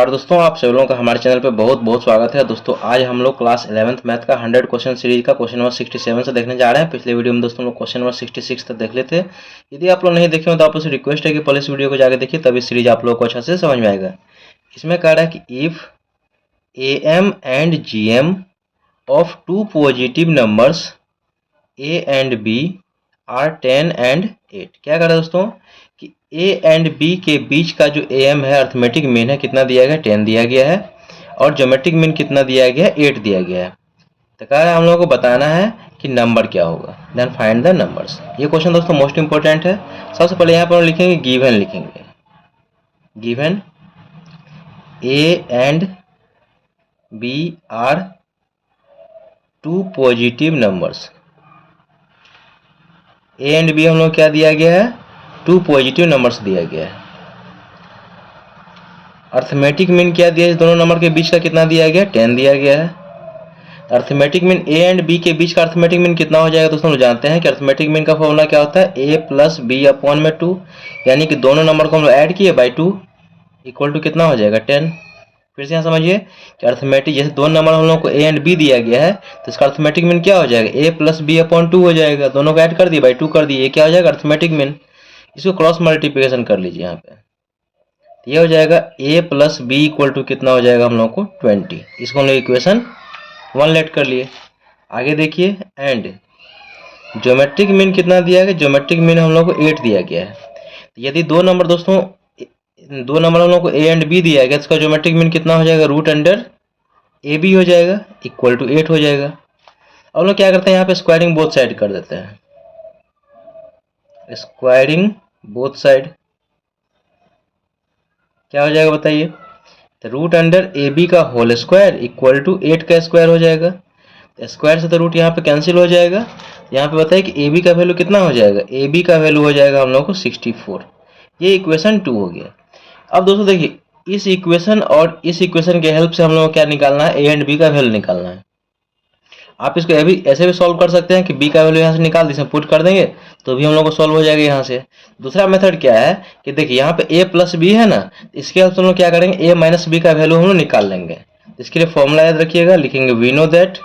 नमस्कार दोस्तों, आप सभी लोगों का हमारे चैनल पे बहुत बहुत स्वागत है। दोस्तों आज हम लोग क्लास 11th मैथ का 100 क्वेश्चन सीरीज का क्वेश्चन नंबर 67 से देखने जा रहे हैं। पिछले वीडियो में दोस्तों हम लोग क्वेश्चन नंबर 66 तक देख लेते। यदि आप लोग नहीं देखे हो तो आप उसे रिक्वेस्ट है कि पहले इस वीडियो को जाकर देखिए, तभी सीरीज आप लोग को अच्छा से समझ में आएगा। इसमें कह रहा है कि if AM and GM of two positive numbers A and B are 10 and 8। क्या कर रहा है दोस्तों कि A एंड B के बीच का जो AM है, अर्थमेटिक मीन है, कितना दिया गया है? 10 दिया गया है। और ज्योमेट्रिक मीन कितना दिया गया है? 8 दिया गया है। तो कह रहा है हम लोगों को बताना है कि नंबर क्या होगा। Then find the numbers. ये क्वेश्चन दोस्तों मोस्ट इंपॉर्टेंट है। सबसे पहले यहाँ पर हम लिखेंगे गिवन, लिखेंगे given A and B are two positive numbers. A and B हम लोग क्या दिया गया है? टू पॉजिटिव नंबर्स दिया गया है। अर्थमेटिक मीन क्या दिया है? दोनों नंबर के बीच का कितना दिया गया? 10 दिया गया है। Arithmetic mean A and B के बीच का अर्थमेटिक मीन कितना हो जाएगा? दोस्तों लोग जानते हैं कि अर्थमेटिक मीन का फॉर्मूला क्या होता है? A प्लस बी अपॉन में 2, यानी कि दोनों नंबर को हम लोग ऐड किए बाई 2 इक्वल टू कितना हो जाएगा? 10। फिर से यहाँ समझिए कि अर्थमेटिक, जैसे दोनों नंबर हम लोग को A एंड B दिया गया है तो इसका अर्थमेटिक मीन क्या हो जाएगा? A प्लस बी अपॉन 2 हो जाएगा। दोनों को ऐड कर दिए, बाई 2 कर दिए, ये क्या हो जाएगा? Arithmetic mean. इसको क्रॉस मल्टीप्लिकेशन कर लीजिए यहाँ पे, ये हो जाएगा A plus B equal to कितना हो जाएगा हम लोग को? 20। इसको हम लोग इक्वेशन 1 लेट कर लिए। आगे देखिए एंड ज्योमेट्रिक मीन कितना दिया गया? ज्योमेट्रिक मीन हम लोग को 8 दिया गया है। यदि दो नंबर दोस्तों, दो नंबर हम लोग को A एंड B दिया गया, इसका ज्योमेट्रिक मीन कितना हो जाएगा? रूट अंडर AB हो जाएगा, इक्वल टू 8 हो जाएगा। अब हम लोग क्या करते हैं, यहाँ पे स्क्वायरिंग बोथ साइड कर देते हैं। स्क्वायरिंग बोथ साइड क्या हो जाएगा बताइए? तो रूट अंडर AB का होल स्क्वायर इक्वल टू 8 का स्क्वायर हो जाएगा। तो स्क्वायर से तो रूट यहाँ पे कैंसिल हो जाएगा। यहाँ पे बताइए कि AB का वैल्यू कितना हो जाएगा? AB का वैल्यू हो जाएगा हम लोग को 64। ये इक्वेशन 2 हो गया। अब दोस्तों देखिए, इस इक्वेशन और इस इक्वेशन के हेल्प से हम लोग को क्या निकालना है? A एंड B का वैल्यू निकालना है। आप इसको ऐसे भी सॉल्व कर सकते हैं कि B का वैल्यू यहाँ से निकाल दें, पुट कर देंगे तो भी हम लोग को सॉल्व हो जाएगा यहाँ से। दूसरा मेथड क्या है कि देखिए यहाँ पे A प्लस बी है ना, इसके हेल्प से हम लोग क्या करेंगे? A माइनस बी का वैल्यू हम लोग निकाल लेंगे। इसके लिए फॉर्मूला याद रखिएगा, लिखेंगे we know that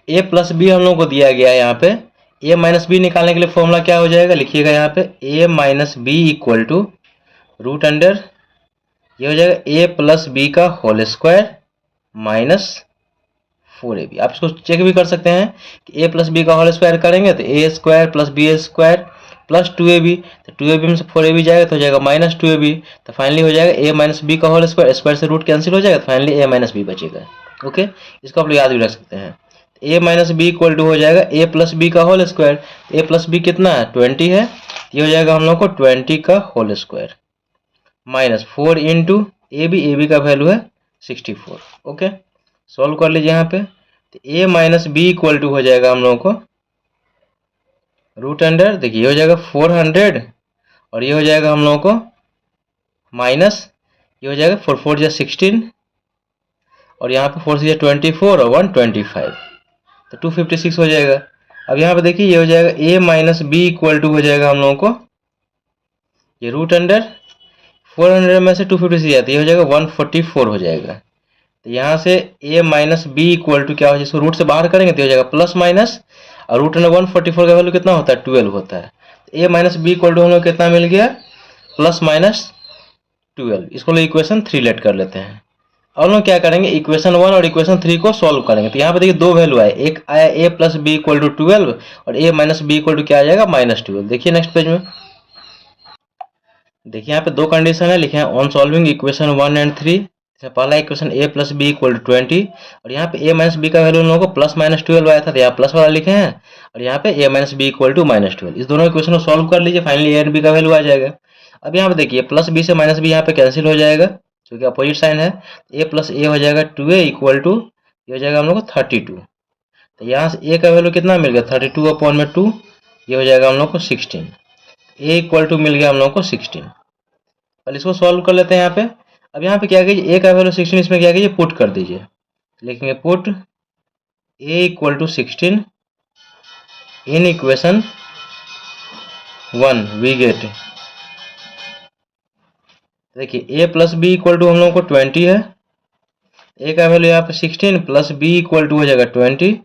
A plus B हम लोग को दिया गया है। यहाँ पे A माइनस बी निकालने के लिए फॉर्मूला क्या हो जाएगा? लिखिएगा यहाँ पे A minus B equal to root under, ये हो जाएगा A प्लस बी का होल स्क्वायर माइनस 4AB। आप इसको चेक भी कर सकते हैं कि A प्लस बी का होल स्क्वायर करेंगे तो A square plus B square plus 2AB, तो 2AB में से 4AB जाएगा तो हो जाएगा माइनस 2AB। तो फाइनली हो जाएगा A माइनस बी का होल स्क्वायर, स्क्वायर से रूट कैंसिल हो जाएगा, तो फाइनली A माइनस बी बचेगा। ओके, इसको आप लोग याद भी रख सकते हैं। A minus B equal to हो जाएगा A प्लस बी का whole square. A plus B कितना है? 20 है। ये हो जाएगा हम लोग को 20 का whole square minus 4 into AB का वैल्यू है 64। ओके, सॉल्व कर लीजिए यहाँ पे। तो A minus B equal to हो जाएगा हम लोगों को रूट अंडर, देखिए ये हो जाएगा 400 और ये हो जाएगा हम लोगों को माइनस, ये हो जाएगा 4 4 16 और यहाँ पे 4 6 24 और 125, तो 256 हो जाएगा। अब यहाँ पे देखिए ये हो जाएगा A minus B equal to हो जाएगा हम लोगों को, ये रूट अंडर 400 में से 256 जाती है, हो जाएगा 144 हो जाएगा। तो यहाँ से A minus B equal to क्या हो जाएगा? इसको रूट से बाहर करेंगे तो हो जाएगा प्लस माइनस, और रूट अंडर 144 का वैल्यू कितना होता है? 12 होता है। तो A minus B equal to हम लोग कितना मिल गया? Plus minus 12। इसको लोग इक्वेशन 3 लेट कर लेते हैं। अब लोग क्या करेंगे? इक्वेशन 1 और इक्वेशन 3 को सॉल्व करेंगे। तो यहाँ पे देखिए दो वैल्यू आए, एक आया A plus B equal to 12 और A minus B equal to क्या आ जाएगा? माइनस 12। देखिए नेक्स्ट पेज में, देखिए यहाँ पे दो कंडीशन है, लिखे हैं ऑन सॉल्विंग इक्वेशन 1 एंड 3। पहला equation A plus B equal to 20 और यहाँ पे A माइनस बी का वैल्यू हम लोगों को प्लस माइनस 12 आया था, तो यहाँ प्लस वाला लिखे हैं, और यहाँ पे A minus B equal to minus 12। इस दोनों इक्वेशन को सॉल्व कर लीजिए, फाइनली A एंड B का वैल्यू आ जाएगा। अब यहाँ पे देखिए प्लस बी से माइनस बी यहाँ पे कैंसिल हो जाएगा क्योंकि अपोजिट साइन है। A प्लस ए हो जाएगा 2A इक्वल टू, ये हो जाएगा हम लोग को 32। तो यहाँ से A का वैल्यू कितना मिल गया? 32 अपॉन में 2, ये हो जाएगा हम लोग को 16। A इक्वल टू मिल गया हम लोग को 16। पहले इसको सॉल्व कर लेते हैं यहाँ पे। अब यहाँ पे क्या कीजिए, A का वैल्यू 16, इसमें क्या कीजिए? पुट कर दीजिए। लिखेंगे put A equal to 16 in equation 1 we get देखिए A plus B equal to हम लोग को 20 है, ए का वैल्यू यहाँ पे 16 प्लस बी इक्वल टू हो जाएगा 20,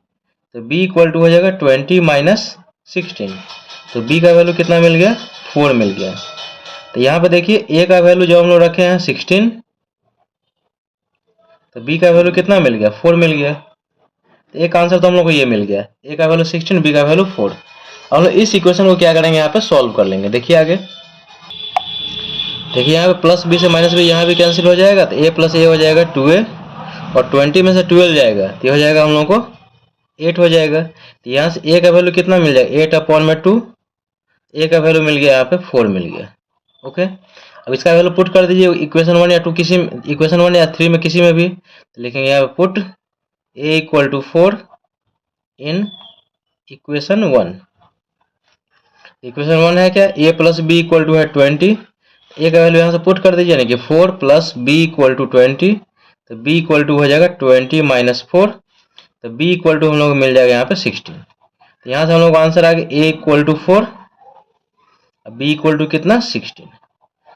तो बी इक्वल टू हो जाएगा 20 माइनस 16, तो बी का वैल्यू कितना मिल गया, 4 मिल गया। तो यहाँ पे देखिए ए का वैल्यू जो हम लोग रखे हैं 16, तो बी का वैल्यू कितना मिल गया, 4 मिल गया। तो एक आंसर तो हम लोग को ये मिल गया, ए का वैल्यू 16, बी का वैल्यू 4। हम लोग इस इक्वेशन को क्या करेंगे, यहाँ पे सॉल्व कर लेंगे। देखिए आगे, देखिए यहाँ पे प्लस बी से माइनस बी यहाँ भी कैंसिल हो जाएगा, तो ए प्लस ए हो जाएगा 2a, और 20 में से 12 जाएगा तो ये हो जाएगा हम लोग को 8 हो जाएगा। तो यहाँ से ए का वैल्यू कितना मिल जाएगा, 8/2, ए का वैल्यू मिल गया यहाँ पे 4 मिल गया। ओके, अब इसका वैल्यू पुट कर दीजिए इक्वेशन 1 या 2 किसी, इक्वेशन 1 या 3 में किसी में भी, तो लिखेंगे यहाँ पे put A equal to 4 in equation 1। Equation 1 है क्या, A plus B equal to है 20, ए का वैल्यू यहाँ से पुट कर दीजिए, यानी कि 4 प्लस बी इक्वल टू 20, तो बी इक्वल टू हो जाएगा 20 माइनस 4, तो बी इक्वल टू हम लोग को मिल जाएगा यहाँ पे 16। तो यहाँ से हम लोग को आंसर आ गया A equal to 4, B equal to कितना 16।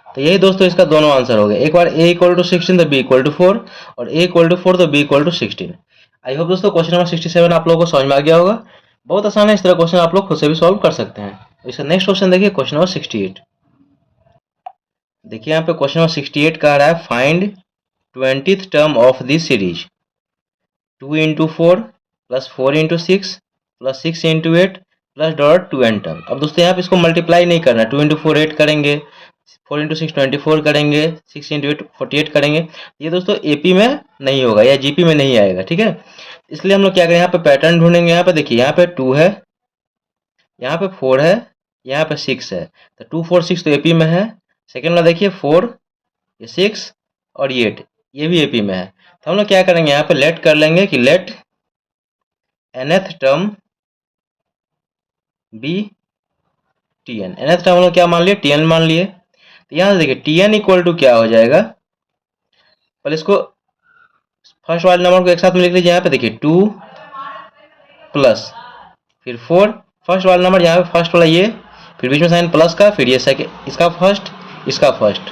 तो यही दोस्तों इसका दोनों आंसर हो गए, एक बार ए इक्वल टू 16 तो बी इक्वल टू 4, और ए इक्वल टू 4 तो B equal to 16। I hope दोस्तों क्वेश्चन नंबर 67 आप लोगों को समझ में आ गया होगा। बहुत आसान है, इस तरह क्वेश्चन आप लोग खुद से भी सॉल्व कर सकते हैं। इसका नेक्स्ट क्वेश्चन देखिए, क्वेश्चन नंबर 68। देखिए यहाँ पे क्वेश्चन नंबर 68 कह रहा है find 20th term of this series 2 into 4 plus 4 into 6 plus 6 into 8 plus dot 2n term. अब दोस्तों यहाँ पे इसको मल्टीप्लाई नहीं करना, 2 इंटू 4 8 करेंगे, 4 इंटू 6 24 करेंगे, 6 इंटू 8 48 करेंगे। ये दोस्तों एपी में नहीं होगा या जीपी में नहीं आएगा, ठीक है। इसलिए हम लोग क्या करें, यहाँ पे पैटर्न ढूंढेंगे। यहाँ पे देखिए, यहाँ पे 2 है, यहाँ पे 4 है, यहाँ पे 6 है, तो 2 4 6 तो एपी में है। सेकेंड वाला देखिए 4, ये 6 और ये 8, ये भी एपी में है। तो हम लोग क्या करेंगे, यहाँ पे लेट कर लेंगे कि let nth term be tn। nth term हम लोग क्या मान लिए, tn मान लिए। तो यहाँ से देखिए tn इक्वल टू क्या हो जाएगा, पहले इसको फर्स्ट वाले नंबर को एक साथ में लिख लीजिए। यहाँ पे देखिए 2 प्लस फिर 4, फर्स्ट वाला नंबर यहाँ पे फर्स्ट वाला ये, फिर बीच में साइन प्लस का, फिर ये सेकेंड इसका फर्स्ट, इसका first,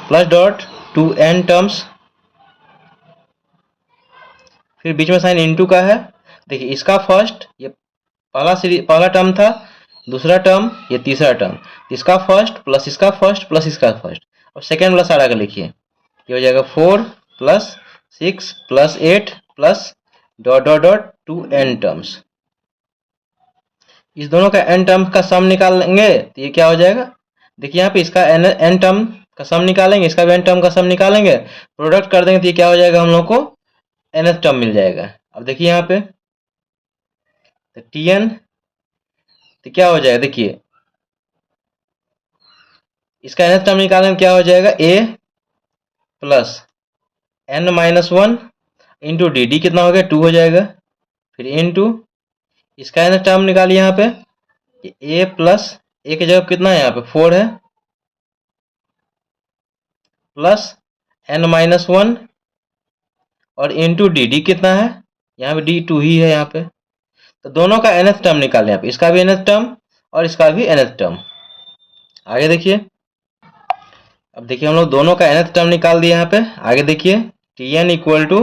plus dot 2n terms, फिर बीच में साइन इनटू का है। देखिए इसका फर्स्ट, ये पहला टर्म था, दूसरा टर्म, ये तीसरा टर्म, इसका फर्स्ट प्लस इसका फर्स्ट प्लस इसका फर्स्ट। अब सेकेंड वाला सारा का लिखिए, ये हो जाएगा 4 plus 6 plus 8 plus dot dot dot 2n terms. इस दोनों का n टर्म का सम निकालेंगे तो ये क्या हो जाएगा, देखिए यहाँ पे इसका n टर्म का सम निकालेंगे, इसका भी n टर्म का सम निकालेंगे, प्रोडक्ट कर देंगे तो ये क्या हो जाएगा, हम लोग को nth टर्म मिल जाएगा। अब देखिए यहाँ पे तो tn तो क्या हो जाएगा, देखिए इसका nth टर्म निकालेंगे क्या हो जाएगा, a plus n minus 1 into D कितना हो गया, 2 हो जाएगा, फिर इंटू इसका nth टर्म निकालिए यहाँ पे, a प्लस a की जगह कितना है यहाँ पे 4 है, प्लस n माइनस 1 और इंटू डी कितना है, यहाँ पे डी 2 ही है यहाँ पे। तो दोनों का nth टर्म निकालें, यहाँ पे इसका भी nth टर्म और इसका भी nth टर्म। आगे देखिए, अब देखिए हम लोग दोनों का nth टर्म निकाल दिया यहाँ पे। आगे देखिए tn इक्वल टू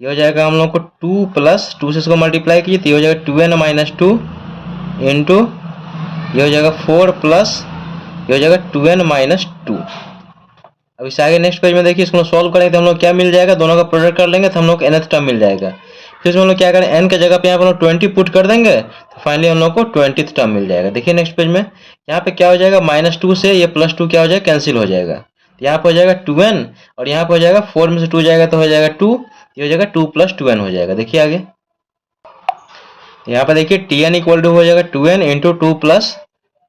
ये हो जाएगा हम लोग को 2 प्लस 2 से इसको मल्टीप्लाई कीजिए तो ये हो जाएगा 2n माइनस 2 इंटू ये हो जाएगा 4 प्लस ये हो जाएगा 2n माइनस 2। अब इससे आगे नेक्स्ट पेज में देखिए, इसको सॉल्व करेंगे तो हम लोग क्या मिल जाएगा, दोनों का प्रोडक्ट कर लेंगे तो हम लोग को nth टर्म मिल जाएगा। फिर इसमें हम लोग क्या करें, n के जगह पे यहाँ पर 20 पुट कर देंगे तो फाइनली हम लोग को 20th टर्म मिल जाएगा। देखिए नेक्स्ट पेज में यहाँ पे क्या हो जाएगा, -2 से ये +2 क्या हो जाएगा, कैंसिल हो जाएगा। यहाँ पे हो जाएगा 2n और यहाँ पे हो जाएगा 4 में से 2 जाएगा तो हो जाएगा 2, ये हो जाएगा 2 + 2n हो जाएगा। देखिए आगे यहाँ पे देखिए tn इक्वल टू हो जाएगा 2n इंटू 2 +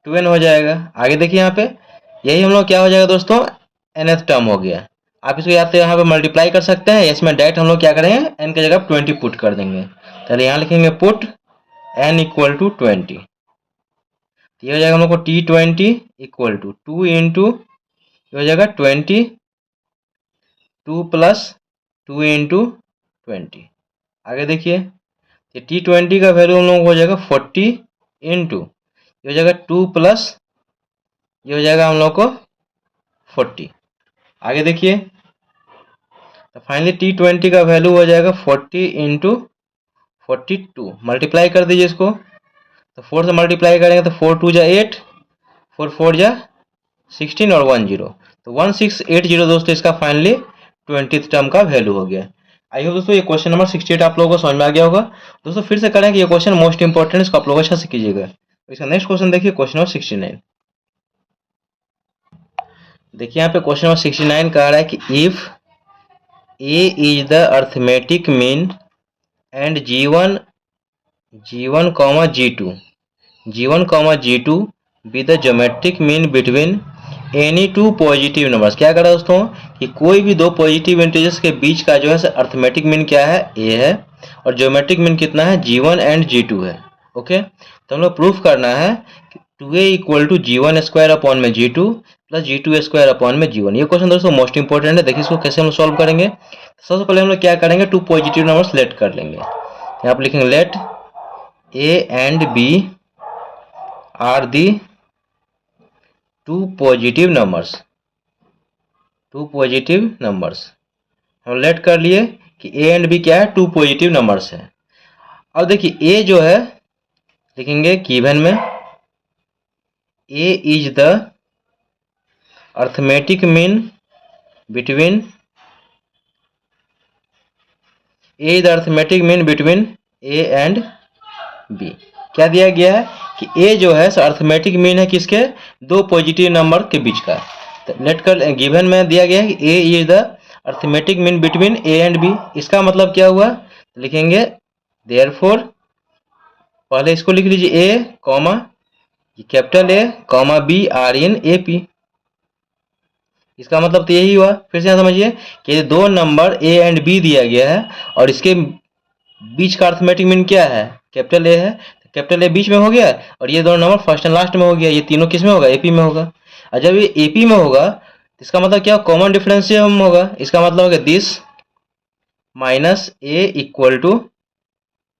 2n हो जाएगा। आगे देखिए यहाँ पे यही हम लोग क्या हो जाएगा दोस्तों, nth टर्म हो गया। आप इसको या तो यहाँ पे मल्टीप्लाई कर सकते हैं, इसमें डायरेक्ट हम लोग क्या करेंगे, n की जगह 20 पुट कर देंगे। तो यहाँ लिखेंगे पुट n इक्वल टू 20, तो ये हो जाएगा हम लोग को t20 इक्वल टू 2 इंटू ये हो जाएगा 20 2 + 2 इंटू 20। आगे देखिए ये t20 का वैल्यू हम लोग हो जाएगा 40 इंटू ये हो जाएगा 2 + ये हो जाएगा हम लोग को 40। आगे देखिए, तो फाइनली T20 का वैल्यू हो जाएगा 40 इंटू 42। मल्टीप्लाई कर दीजिए इसको, तो 4 से मल्टीप्लाई करेंगे तो 4 2 जा 8, 4 4 जा 16 और 1 0, तो 1680 दोस्तों इसका फाइनली 20th टर्म का वैल्यू हो गया। आई होप दोस्तों ये क्वेश्चन नंबर 68 आप लोगों को समझ में आ गया होगा। दोस्तों फिर से करें कि ये क्वेश्चन मोस्ट इंपॉर्टेंट है, इसको आप लोग अच्छा से कीजिएगा। इसका नेक्स्ट क्वेश्चन देखिए, क्वेश्चन नंबर 69। देखिए यहाँ पे क्वेश्चन नंबर 69 कह रहा है कि if A is the arithmetic mean and G1 comma G2 be the geometric mean between any two positive numbers. क्या कर रहा है दोस्तों कि कोई भी दो पॉजिटिव इंटीजर्स के बीच का जो है अर्थमेटिक मीन क्या है, ए है, और ज्योमेट्रिक मीन कितना है, G1 एंड G2 है। ओके, तो हम लोग प्रूफ करना है कि 2a equal to G1 square upon में G2 plus G2 square upon में G1। ये क्वेश्चन दोस्तों मोस्ट इंपॉर्टेंट है। देखिए इसको कैसे हम लोग सॉल्व करेंगे। सबसे पहले हम लोग क्या करेंगे, टू पॉजिटिव नंबर्स लेट कर लेंगे। यहाँ पर लिखेंगे let A and B are the two positive numbers। हम लेट कर लिए कि A एंड B क्या है, टू पॉजिटिव नंबर्स है। अब देखिए A जो है लिखेंगे गिवन में A is the arithmetic mean between A and B। क्या दिया गया है कि A जो है अर्थमेटिक मीन है किसके, दो पॉजिटिव नंबर के बीच का। तो लेट कर गिवन में दिया गया है कि A is the arithmetic mean between A and B। इसका मतलब क्या हुआ, लिखेंगे देयरफॉर, पहले इसको लिख लीजिए A comma capital A comma B are in AP। इसका मतलब तो यही हुआ। फिर से यहाँ समझिए कि दो नंबर A एंड B दिया गया है और इसके बीच का अर्थमेटिक मीन क्या है, कैपिटल A है, तो कैपिटल A बीच में हो गया और ये दोनों नंबर फर्स्ट एंड लास्ट में हो गया। ये तीनों किस में होगा, AP में होगा। और जब ये AP में होगा तो इसका मतलब क्या, कॉमन डिफरेंशियम होगा। इसका मतलब होगा this minus A equal to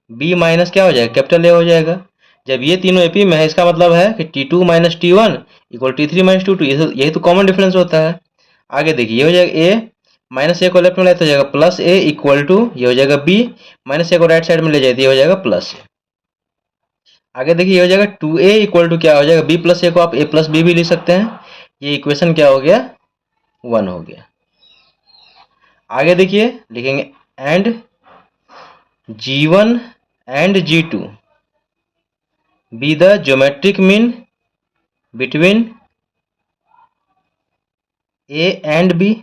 B minus क्या हो जाएगा, कैपिटल A हो जाएगा। जब ये तीनों AP में है इसका मतलब है कि T2 minus T1 equal T3 minus T2। यही तो कॉमन डिफरेंस होता है। आगे देखिए ये हो जाएगा A माइनस A को लेफ्ट में लेते हो जाएगा प्लस A इक्वल टू ये हो जाएगा B माइनस A को राइट साइड में ले जाती है, हो जाएगा प्लस A। आगे देखिए ये हो जाएगा 2A इक्वल टू क्या हो जाएगा, B प्लस A को आप A प्लस B भी लिख सकते हैं। ये इक्वेशन क्या हो गया, 1 हो गया। आगे देखिए लिखेंगे and G1 and G2 be the geometric mean between A and B।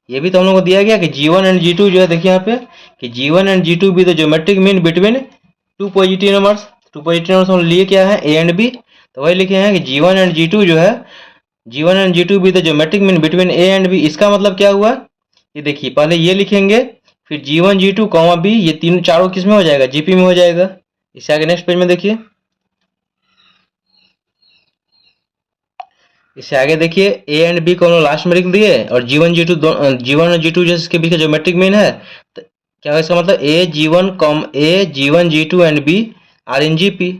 ये भी तो हम लोग को दिया गया कि G1 एंड G2 जो है, देखिए यहाँ पे कि G1 and G2 be the geometric mean between two positive numbers. Two positive numbers हम लिए क्या है, A एंड B, तो वही लिखे हैं कि G1 एंड G2 जो है, G1 and G2 be the geometric mean between A and B। इसका मतलब क्या हुआ, ये देखिए पहले ये लिखेंगे फिर G1 G2 कॉमा B, ये तीनों चारों किस में हो जाएगा, GP में हो जाएगा। इससे आगे नेक्स्ट पेज में देखिए, इससे आगे देखिए A एंड B को हम लोग लास्ट में लिख दिए और G1 और G2 जो इसके बीच का ज्योमेट्रिक मीन है, तो क्या है इसका मतलब A G1 G2 and B are in GP।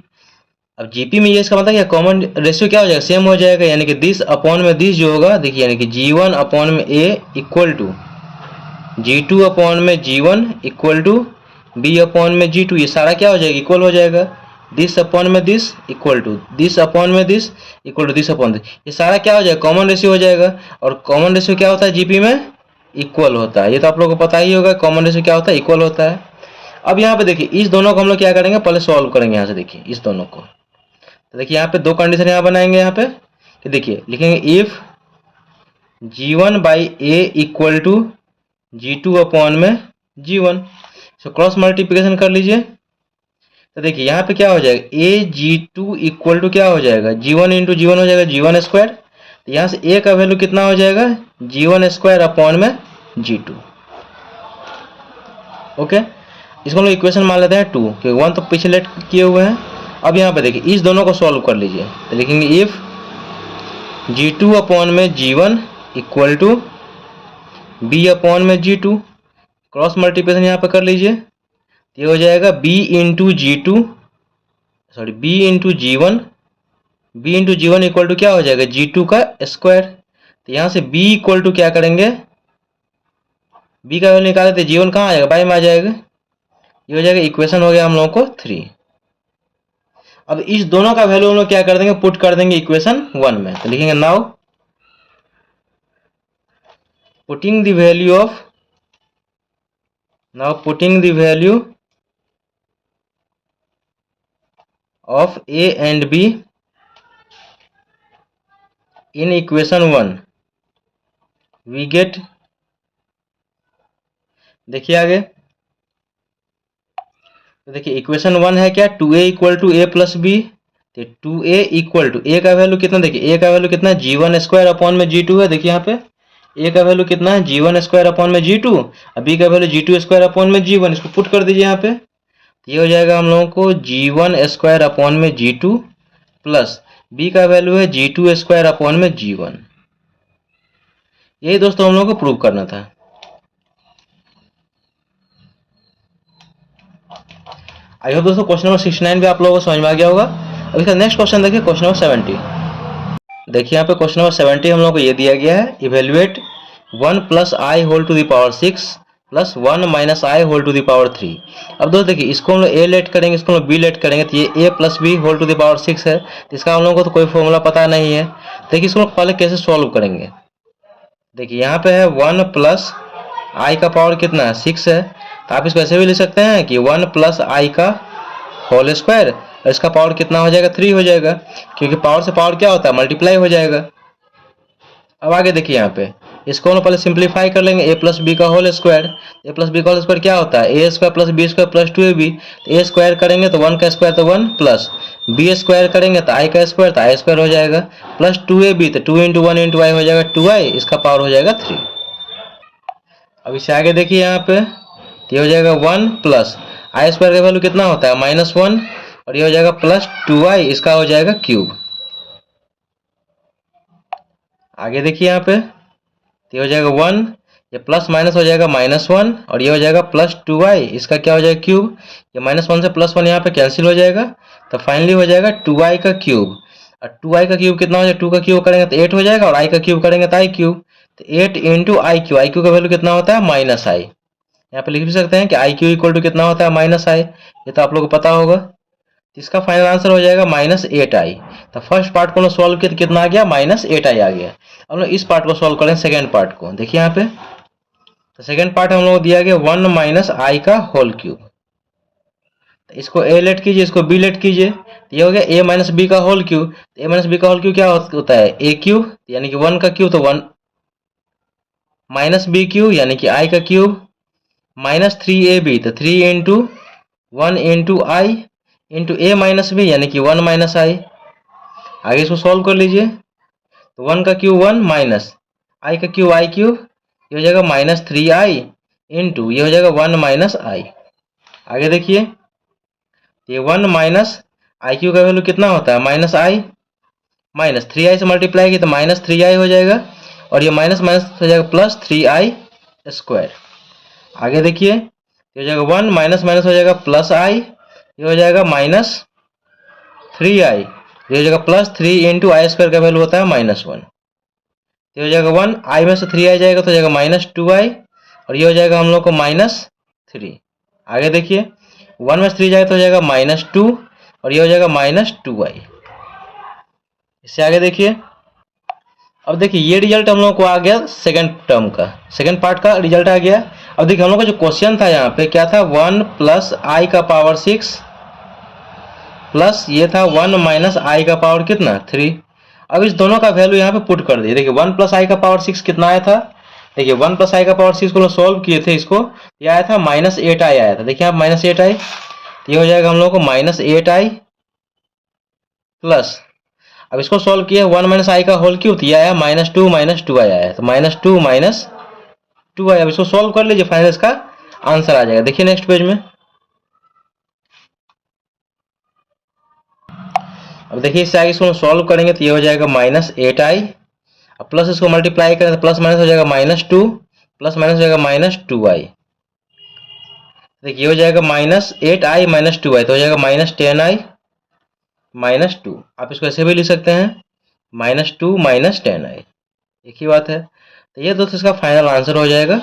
अब GP में ये इसका मतलब क्या, कॉमन रेशियो क्या हो जाएगा, सेम हो जाएगा। यानी कि दिस अपॉन में दिस जो होगा, देखिए यानी कि G1 अपॉन में A equal to G2 upon में G1 equal to B upon में G2। ये सारा क्या हो जाएगा, इक्वल हो जाएगा। दिस अपॉन में this equal to this upon में this equal to this upon this, ये सारा क्या हो जाएगा, कॉमन रेशियो हो जाएगा। और कॉमन रेशियो क्या होता है, जीपी में इक्वल होता है। ये तो आप लोगों को पता ही होगा, कॉमन रेशियो क्या होता है, इक्वल होता है। अब यहाँ पे देखिए इस दोनों को हम लोग क्या करेंगे, पहले सॉल्व करेंगे। यहाँ से देखिए इस दोनों को, तो देखिए यहाँ पे दो कंडीशन यहाँ बनाएंगे। यहाँ पे कि देखिए लिखेंगे if G1 by A equal to G2 upon में G1, सो क्रॉस मल्टीप्लिकेशन कर लीजिए। तो देखिए यहाँ पे क्या हो जाएगा, G2 इक्वल टू क्या हो जाएगा, G1 इंटू G1 हो जाएगा G1 स्क्वायर। तो यहाँ से A का वैल्यू कितना हो जाएगा, G1 स्क्वायर अपॉन में G2। ओके, इसको हम लोग इक्वेशन मान लेते हैं 2, क्योंकि 1 तो पीछे लेट किए हुए हैं। अब यहाँ पे देखिए इस दोनों को सॉल्व कर लीजिए। तो लिखेंगे इफ G2 अपॉन में G1 equal to B upon में G2, क्रॉस मल्टीप्लिकेशन यहाँ पे कर लीजिए। ये हो जाएगा B into G2 sorry B into G1 equal to क्या हो जाएगा, G2 का स्क्वायर। तो यहाँ से b इक्वल टू क्या करेंगे, b का वैल्यू निकाले तो g1 कहाँ आ जाएगा, बाई में आ जाएगा। ये हो जाएगा इक्वेशन हो गया हम लोगों को 3। अब इस दोनों का वैल्यू हम लोग क्या कर देंगे, पुट कर देंगे इक्वेशन 1 में। तो लिखेंगे now putting the value of a and b in equation 1 we get, देखिए आगे, तो देखिए इक्वेशन 1 है क्या, 2a equal to A plus B. तो 2a इक्वल टू ए का वैल्यू कितना, देखिए a का वैल्यू कितना है g1 स्क्वायर अपॉन में g2 है। देखिए यहाँ पे a का वैल्यू कितना है g1 स्क्वायर अपॉन में g2, और b का वैल्यू g2 स्क्वायर अपॉन में g1। इसको पुट कर दीजिए यहाँ पे, तो ये हो जाएगा हम लोगों को g1 स्क्वायर अपॉन में g2 प्लस b का वैल्यू है g2 स्क्वायर अपॉन में g1। यही दोस्तों हम लोगों को प्रूव करना था। आई होप दोस्तों क्वेश्चन नंबर 69 भी आप लोगों को समझ में आ गया होगा। अब इसका नेक्स्ट क्वेश्चन देखिए, क्वेश्चन नंबर 70। देखिए यहाँ पे क्वेश्चन नंबर 70 हम लोग को ये दिया गया है, evaluate 1 plus i whole to the power 6 plus 1 minus i whole to the power 3। अब दोस्तों देखिए इसको हम लोग ए लेट करेंगे, इसको हम लोग बी लेट करेंगे, तो ये a plus B whole to the power 6 है। तो इसका हम लोगों को तो कोई फॉर्मूला पता नहीं है। देखिए इसको पहले कैसे सॉल्व करेंगे। देखिए यहाँ पे है 1 प्लस आई का पावर कितना है 6 है, तो आप इसको ऐसे भी लिख सकते हैं कि 1 प्लस आई का होल स्क्वायर, और इसका पावर कितना हो जाएगा 3 हो जाएगा, क्योंकि पावर से पावर क्या होता है मल्टीप्लाई हो जाएगा। अब आगे देखिए यहाँ पे इसको हम पहले सिंप्लीफाई कर लेंगे, a प्लस बी का whole square. A plus B का होल स्क्वायर क्या होता है, A square plus B square plus 2ab। A square करेंगे तो 1 का स्क्वायर तो 1 प्लस बी स्क्वायर करेंगे तो आई का स्क्वायर तो आई स्क्वायर हो जाएगा प्लस 2ab, तो 2 इंटू 1 इंटू आई हो जाएगा 2i, इसका पावर हो जाएगा 3। अब इससे आगे देखिए यहाँ पे, तो ये हो जाएगा 1 प्लस आई स्क्वायर का वैल्यू कितना होता है -1, और ये हो जाएगा प्लस 2i, इसका हो जाएगा क्यूब। आगे देखिए यहाँ पे, तो ये हो जाएगा 1, ये प्लस माइनस हो जाएगा -1, और ये हो जाएगा प्लस 2i, इसका क्या हो जाएगा क्यूब। ये -1 से +1 यहाँ पे कैंसिल हो जाएगा, तो फाइनली हो जाएगा 2i का क्यूब। और 2i का क्यूब कितना हो जाएगा, 2 का क्यूब करेंगे तो 8 हो जाएगा, और i का क्यूब करेंगे तो i क्यूब। तो 8 into I Q, I Q का वैल्यू कितना होता है -i। यहाँ पे लिख भी सकते हैं कि आई क्यू इक्वल टू कितना होता है -i, ये तो आप लोग को पता होगा। तो इसका फाइनल आंसर हो जाएगा -8i। तो फर्स्ट पार्ट को सॉल्व किया तो कितना आ गया -8i आ गया। अब लोग इस पार्ट को सॉल्व करें, सेकेंड पार्ट को देखिए यहाँ पे, तो सेकेंड पार्ट हम लोग दिया गया 1 माइनस आई का होल क्यूब। तो इसको ए लेट कीजिए, इसको बी लेट कीजिए, तो ये हो गया a माइनस बी का होल क्यूब। ए माइनस बी का होल क्यूब क्या होता है a क्यूब, यानी कि 1 का क्यूब तो 1 माइनस बी क्यूब यानी कि i का क्यूब माइनस 3ab, तो 3 इंटू 1 इंटू आई इंटू ए माइनस बी यानी कि 1 माइनस आई। आगे इसको सॉल्व कर लीजिए, तो 1 का क्यूब 1 माइनस आई का क्यूब आई क्यूब, ये हो जाएगा -3i इंटू ये हो जाएगा 1 माइनस आई। आगे देखिए, ये 1 माइनस आई क्यू का वैल्यू कितना होता है -i, माइनस 3i से मल्टीप्लाई किया तो -3i हो जाएगा, और ये माइनस माइनस हो जाएगा प्लस 3i स्क्वायर। आगे देखिए, ये हो जाएगा 1 माइनस माइनस हो जाएगा प्लस i, ये हो जाएगा -3i, ये हो जाएगा प्लस 3 इंटू आई स्क्वायर का वैल्यू होता है -1, ये हो जाएगा 1, i में से 3i जाएगा तो हो जाएगा -2i, और ये हो जाएगा हम लोग को -3। आगे देखिए 1 में से 3 जाएगा तो हो जाएगा -2, और ये हो जाएगा -2i। इससे आगे देखिए, अब देखिए ये रिजल्ट हम लोग को आ गया सेकंड टर्म का, सेकंड पार्ट का रिजल्ट आ गया। अब देखिए हम लोग का जो क्वेश्चन था यहाँ पे क्या था, 1 प्लस आई का पावर 6 प्लस ये था 1 माइनस आई का पावर कितना 3। अब इस दोनों का वैल्यू यहाँ पे पुट कर दिए। देखिए 1 प्लस आई का पावर 6 कितना आया था, देखिए 1 प्लस आई का पावर 6 को सॉल्व किए थे, इसको ये आया था -8i आया था। देखिए आप -8i, ये हो जाएगा हम लोग को -8i प्लस, अब इसको सॉल्व किया 1 माइनस आई का होल क्यूब, ये आया -2 आया, तो -2 अब इसको सॉल्व कर लीजिए, फाइनल इसका आंसर आ जाएगा। देखिए नेक्स्ट पेज में, अब देखिए इससे आगे इसको सॉल्व करेंगे तो ये हो जाएगा -8i, अब प्लस इसको मल्टीप्लाई करें तो प्लस माइनस हो जाएगा -2 प्लस माइनस हो जाएगा -2i। देखिए हो जाएगा -8i -2i, तो हो जाएगा -10i -2। आप इसको ऐसे भी लिख सकते हैं -2 -10i। एक ही बात है। तो ये दोस्तों इसका फाइनल आंसर हो जाएगा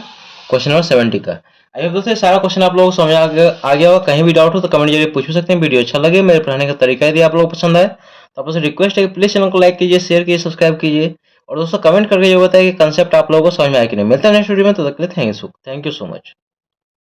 क्वेश्चन नंबर 70 का। आई होप दोस्तों सारा क्वेश्चन आप लोगों को समझ आ गया होगा। कहीं भी डाउट हो तो कमेंट जरिए पूछ सकते हैं। वीडियो अच्छा लगे, मेरे पढ़ाने का तरीका यदि आप लोगों को पसंद आए तो आपसे रिक्वेस्ट है कि प्लीज चैनल को लाइक कीजिए, शेयर कीजिए, सब्सक्राइब कीजिए और दोस्तों कमेंट करके ये बताइए कि कंसेप्ट आप लोगों को समझ में आया कि नहीं। मिलते हैं नेक्स्ट वीडियो में, तो तक के लिए थैंक यू सो मच।